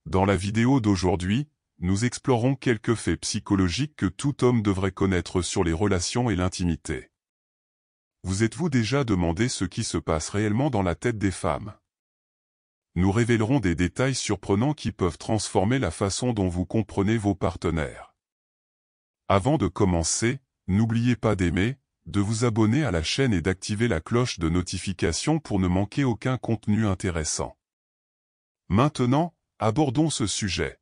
Dans la vidéo d'aujourd'hui, nous explorons quelques faits psychologiques que tout homme devrait connaître sur les relations et l'intimité. Vous êtes-vous déjà demandé ce qui se passe réellement dans la tête des femmes? Nous révélerons des détails surprenants qui peuvent transformer la façon dont vous comprenez vos partenaires. Avant de commencer, n'oubliez pas d'aimer, de vous abonner à la chaîne et d'activer la cloche de notification pour ne manquer aucun contenu intéressant. Maintenant, abordons ce sujet.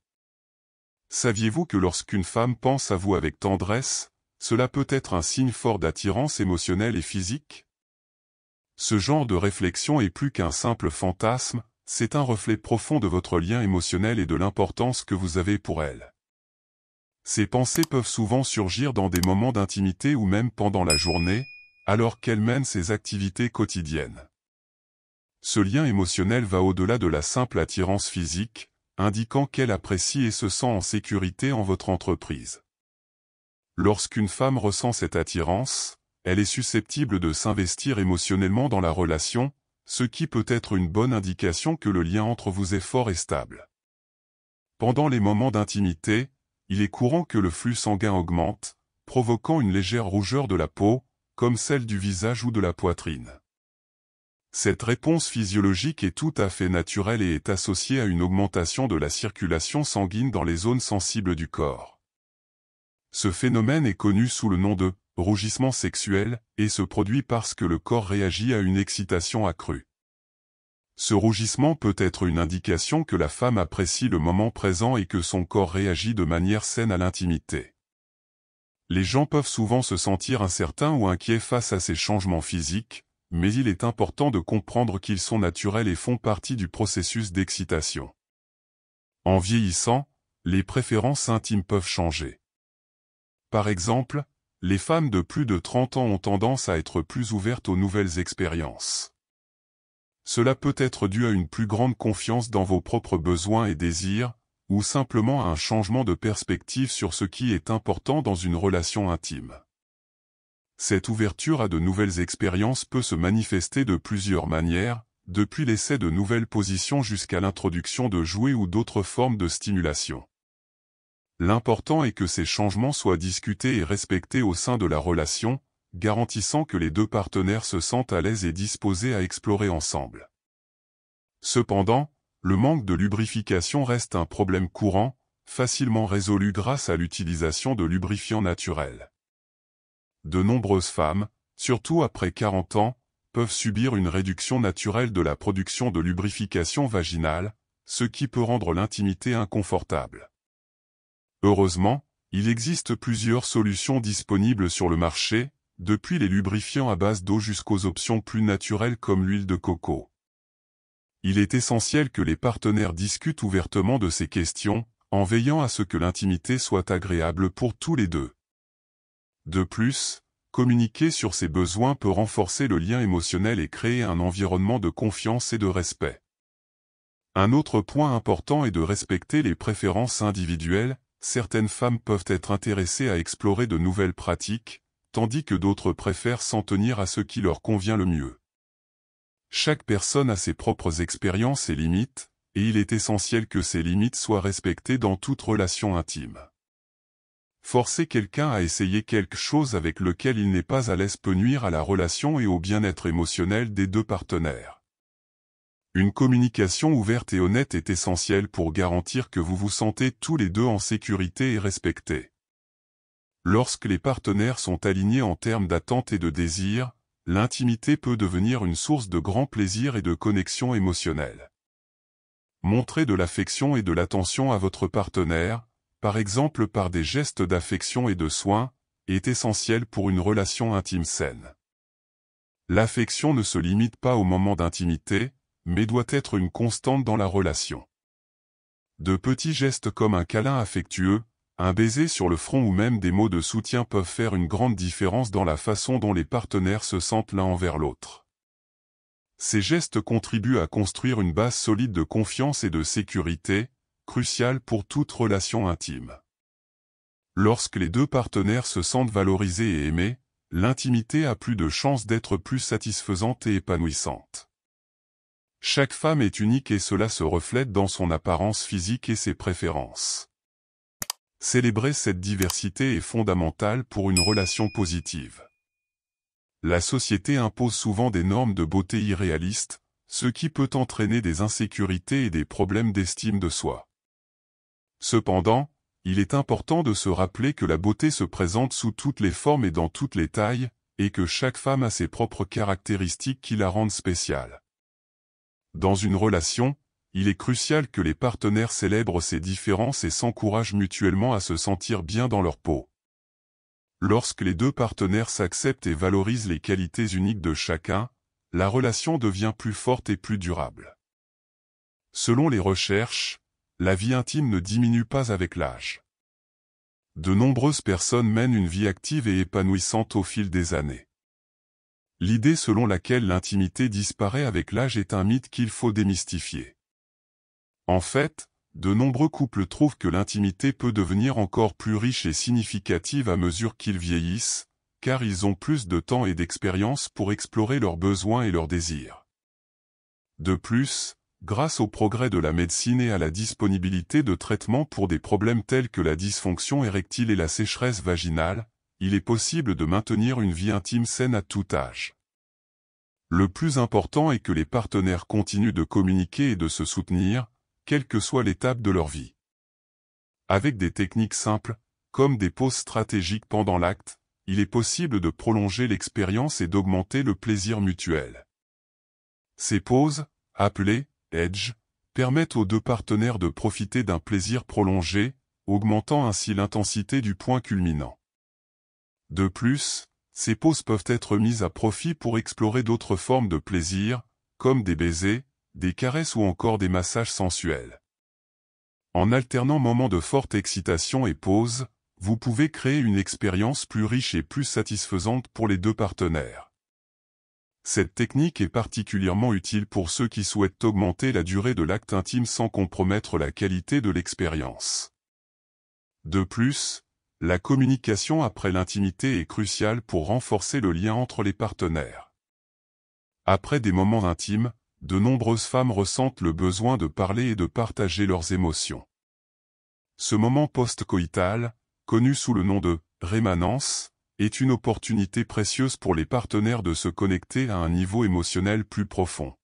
Saviez-vous que lorsqu'une femme pense à vous avec tendresse, cela peut être un signe fort d'attirance émotionnelle et physique? Ce genre de réflexion est plus qu'un simple fantasme, c'est un reflet profond de votre lien émotionnel et de l'importance que vous avez pour elle. Ces pensées peuvent souvent surgir dans des moments d'intimité ou même pendant la journée, alors qu'elle mène ses activités quotidiennes. Ce lien émotionnel va au-delà de la simple attirance physique, indiquant qu'elle apprécie et se sent en sécurité en votre entreprise. Lorsqu'une femme ressent cette attirance, elle est susceptible de s'investir émotionnellement dans la relation, ce qui peut être une bonne indication que le lien entre vous est fort et stable. Pendant les moments d'intimité, il est courant que le flux sanguin augmente, provoquant une légère rougeur de la peau, comme celle du visage ou de la poitrine. Cette réponse physiologique est tout à fait naturelle et est associée à une augmentation de la circulation sanguine dans les zones sensibles du corps. Ce phénomène est connu sous le nom de « rougissement sexuel » et se produit parce que le corps réagit à une excitation accrue. Ce rougissement peut être une indication que la femme apprécie le moment présent et que son corps réagit de manière saine à l'intimité. Les gens peuvent souvent se sentir incertains ou inquiets face à ces changements physiques, mais il est important de comprendre qu'ils sont naturels et font partie du processus d'excitation. En vieillissant, les préférences intimes peuvent changer. Par exemple, les femmes de plus de 30 ans ont tendance à être plus ouvertes aux nouvelles expériences. Cela peut être dû à une plus grande confiance dans vos propres besoins et désirs, ou simplement à un changement de perspective sur ce qui est important dans une relation intime. Cette ouverture à de nouvelles expériences peut se manifester de plusieurs manières, depuis l'essai de nouvelles positions jusqu'à l'introduction de jouets ou d'autres formes de stimulation. L'important est que ces changements soient discutés et respectés au sein de la relation, garantissant que les deux partenaires se sentent à l'aise et disposés à explorer ensemble. Cependant, le manque de lubrification reste un problème courant, facilement résolu grâce à l'utilisation de lubrifiants naturels. De nombreuses femmes, surtout après 40 ans, peuvent subir une réduction naturelle de la production de lubrification vaginale, ce qui peut rendre l'intimité inconfortable. Heureusement, il existe plusieurs solutions disponibles sur le marché, depuis les lubrifiants à base d'eau jusqu'aux options plus naturelles comme l'huile de coco. Il est essentiel que les partenaires discutent ouvertement de ces questions, en veillant à ce que l'intimité soit agréable pour tous les deux. De plus, communiquer sur ses besoins peut renforcer le lien émotionnel et créer un environnement de confiance et de respect. Un autre point important est de respecter les préférences individuelles. Certaines femmes peuvent être intéressées à explorer de nouvelles pratiques, tandis que d'autres préfèrent s'en tenir à ce qui leur convient le mieux. Chaque personne a ses propres expériences et limites, et il est essentiel que ces limites soient respectées dans toute relation intime. Forcer quelqu'un à essayer quelque chose avec lequel il n'est pas à l'aise peut nuire à la relation et au bien-être émotionnel des deux partenaires. Une communication ouverte et honnête est essentielle pour garantir que vous vous sentez tous les deux en sécurité et respectés. Lorsque les partenaires sont alignés en termes d'attente et de désir, l'intimité peut devenir une source de grand plaisir et de connexion émotionnelle. Montrez de l'affection et de l'attention à votre partenaire, par exemple par des gestes d'affection et de soins, est essentiel pour une relation intime saine. L'affection ne se limite pas au moment d'intimité, mais doit être une constante dans la relation. De petits gestes comme un câlin affectueux, un baiser sur le front ou même des mots de soutien peuvent faire une grande différence dans la façon dont les partenaires se sentent l'un envers l'autre. Ces gestes contribuent à construire une base solide de confiance et de sécurité, cruciale pour toute relation intime. Lorsque les deux partenaires se sentent valorisés et aimés, l'intimité a plus de chances d'être plus satisfaisante et épanouissante. Chaque femme est unique et cela se reflète dans son apparence physique et ses préférences. Célébrer cette diversité est fondamental pour une relation positive. La société impose souvent des normes de beauté irréalistes, ce qui peut entraîner des insécurités et des problèmes d'estime de soi. Cependant, il est important de se rappeler que la beauté se présente sous toutes les formes et dans toutes les tailles, et que chaque femme a ses propres caractéristiques qui la rendent spéciale. Dans une relation, il est crucial que les partenaires célèbrent ces différences et s'encouragent mutuellement à se sentir bien dans leur peau. Lorsque les deux partenaires s'acceptent et valorisent les qualités uniques de chacun, la relation devient plus forte et plus durable. Selon les recherches, la vie intime ne diminue pas avec l'âge. De nombreuses personnes mènent une vie active et épanouissante au fil des années. L'idée selon laquelle l'intimité disparaît avec l'âge est un mythe qu'il faut démystifier. En fait, de nombreux couples trouvent que l'intimité peut devenir encore plus riche et significative à mesure qu'ils vieillissent, car ils ont plus de temps et d'expérience pour explorer leurs besoins et leurs désirs. De plus, grâce au progrès de la médecine et à la disponibilité de traitements pour des problèmes tels que la dysfonction érectile et la sécheresse vaginale, il est possible de maintenir une vie intime saine à tout âge. Le plus important est que les partenaires continuent de communiquer et de se soutenir, quelle que soit l'étape de leur vie. Avec des techniques simples, comme des pauses stratégiques pendant l'acte, il est possible de prolonger l'expérience et d'augmenter le plaisir mutuel. Ces pauses, appelées edge, permettent aux deux partenaires de profiter d'un plaisir prolongé, augmentant ainsi l'intensité du point culminant. De plus, ces pauses peuvent être mises à profit pour explorer d'autres formes de plaisir, comme des baisers, des caresses ou encore des massages sensuels. En alternant moments de forte excitation et pause, vous pouvez créer une expérience plus riche et plus satisfaisante pour les deux partenaires. Cette technique est particulièrement utile pour ceux qui souhaitent augmenter la durée de l'acte intime sans compromettre la qualité de l'expérience. De plus, la communication après l'intimité est cruciale pour renforcer le lien entre les partenaires. Après des moments intimes, de nombreuses femmes ressentent le besoin de parler et de partager leurs émotions. Ce moment post-coïtal, connu sous le nom de « rémanence », est une opportunité précieuse pour les partenaires de se connecter à un niveau émotionnel plus profond.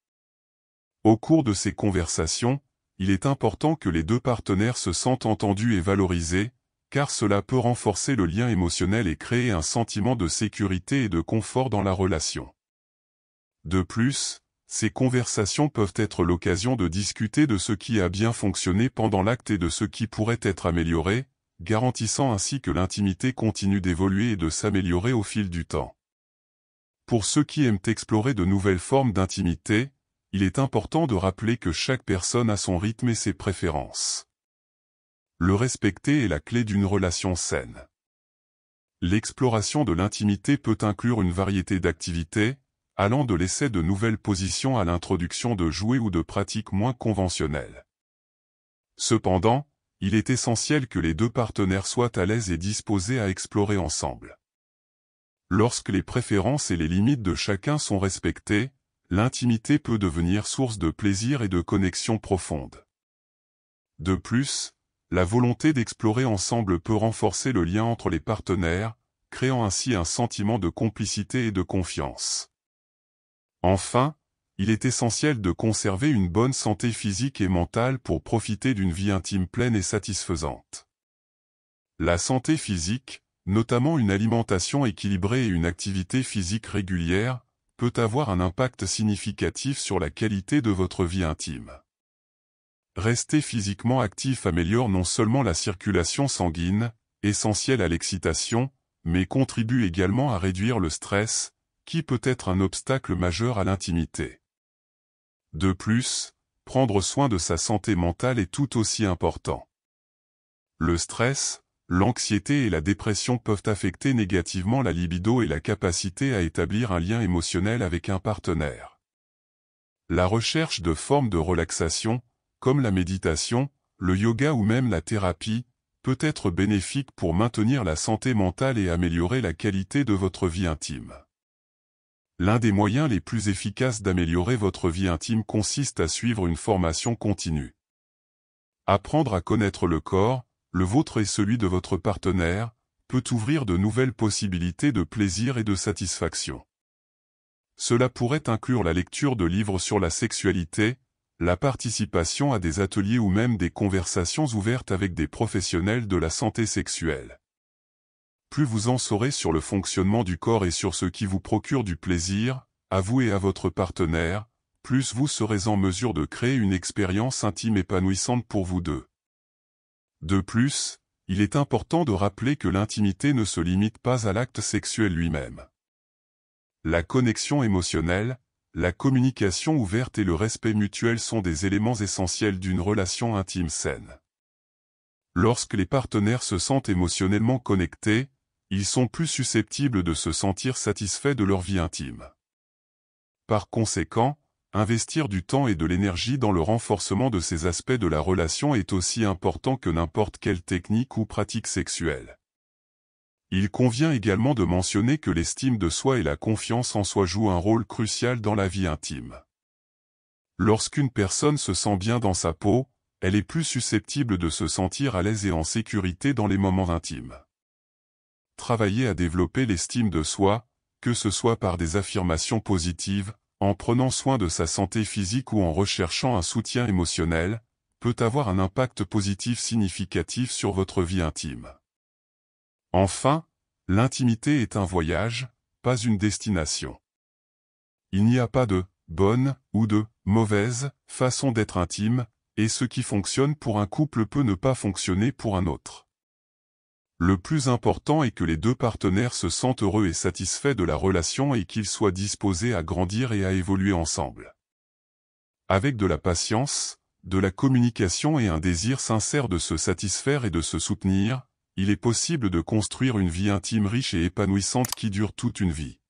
Au cours de ces conversations, il est important que les deux partenaires se sentent entendus et valorisés, car cela peut renforcer le lien émotionnel et créer un sentiment de sécurité et de confort dans la relation. De plus, ces conversations peuvent être l'occasion de discuter de ce qui a bien fonctionné pendant l'acte et de ce qui pourrait être amélioré, garantissant ainsi que l'intimité continue d'évoluer et de s'améliorer au fil du temps. Pour ceux qui aiment explorer de nouvelles formes d'intimité, il est important de rappeler que chaque personne a son rythme et ses préférences. Le respecter est la clé d'une relation saine. L'exploration de l'intimité peut inclure une variété d'activités, allant de l'essai de nouvelles positions à l'introduction de jouets ou de pratiques moins conventionnelles. Cependant, il est essentiel que les deux partenaires soient à l'aise et disposés à explorer ensemble. Lorsque les préférences et les limites de chacun sont respectées, l'intimité peut devenir source de plaisir et de connexion profonde. De plus, la volonté d'explorer ensemble peut renforcer le lien entre les partenaires, créant ainsi un sentiment de complicité et de confiance. Enfin, il est essentiel de conserver une bonne santé physique et mentale pour profiter d'une vie intime pleine et satisfaisante. La santé physique, notamment une alimentation équilibrée et une activité physique régulière, peut avoir un impact significatif sur la qualité de votre vie intime. Rester physiquement actif améliore non seulement la circulation sanguine, essentielle à l'excitation, mais contribue également à réduire le stress, qui peut être un obstacle majeur à l'intimité. De plus, prendre soin de sa santé mentale est tout aussi important. Le stress, l'anxiété et la dépression peuvent affecter négativement la libido et la capacité à établir un lien émotionnel avec un partenaire. La recherche de formes de relaxation, comme la méditation, le yoga ou même la thérapie, peut être bénéfique pour maintenir la santé mentale et améliorer la qualité de votre vie intime. L'un des moyens les plus efficaces d'améliorer votre vie intime consiste à suivre une formation continue. Apprendre à connaître le corps, le vôtre et celui de votre partenaire, peut ouvrir de nouvelles possibilités de plaisir et de satisfaction. Cela pourrait inclure la lecture de livres sur la sexualité, la participation à des ateliers ou même des conversations ouvertes avec des professionnels de la santé sexuelle. Plus vous en saurez sur le fonctionnement du corps et sur ce qui vous procure du plaisir, à vous et à votre partenaire, plus vous serez en mesure de créer une expérience intime épanouissante pour vous deux. De plus, il est important de rappeler que l'intimité ne se limite pas à l'acte sexuel lui-même. La connexion émotionnelle, la communication ouverte et le respect mutuel sont des éléments essentiels d'une relation intime saine. Lorsque les partenaires se sentent émotionnellement connectés, ils sont plus susceptibles de se sentir satisfaits de leur vie intime. Par conséquent, investir du temps et de l'énergie dans le renforcement de ces aspects de la relation est aussi important que n'importe quelle technique ou pratique sexuelle. Il convient également de mentionner que l'estime de soi et la confiance en soi jouent un rôle crucial dans la vie intime. Lorsqu'une personne se sent bien dans sa peau, elle est plus susceptible de se sentir à l'aise et en sécurité dans les moments intimes. Travailler à développer l'estime de soi, que ce soit par des affirmations positives, en prenant soin de sa santé physique ou en recherchant un soutien émotionnel, peut avoir un impact positif significatif sur votre vie intime. Enfin, l'intimité est un voyage, pas une destination. Il n'y a pas de bonne ou de mauvaise façon d'être intime, et ce qui fonctionne pour un couple peut ne pas fonctionner pour un autre. Le plus important est que les deux partenaires se sentent heureux et satisfaits de la relation et qu'ils soient disposés à grandir et à évoluer ensemble. Avec de la patience, de la communication et un désir sincère de se satisfaire et de se soutenir, il est possible de construire une vie intime riche et épanouissante qui dure toute une vie.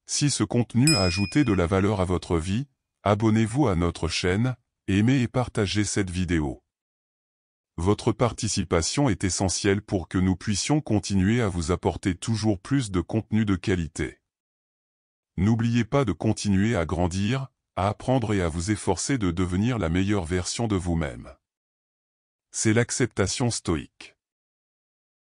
Si ce contenu a ajouté de la valeur à votre vie, abonnez-vous à notre chaîne, aimez et partagez cette vidéo. Votre participation est essentielle pour que nous puissions continuer à vous apporter toujours plus de contenu de qualité. N'oubliez pas de continuer à grandir, à apprendre et à vous efforcer de devenir la meilleure version de vous-même. C'est l'acceptation stoïque.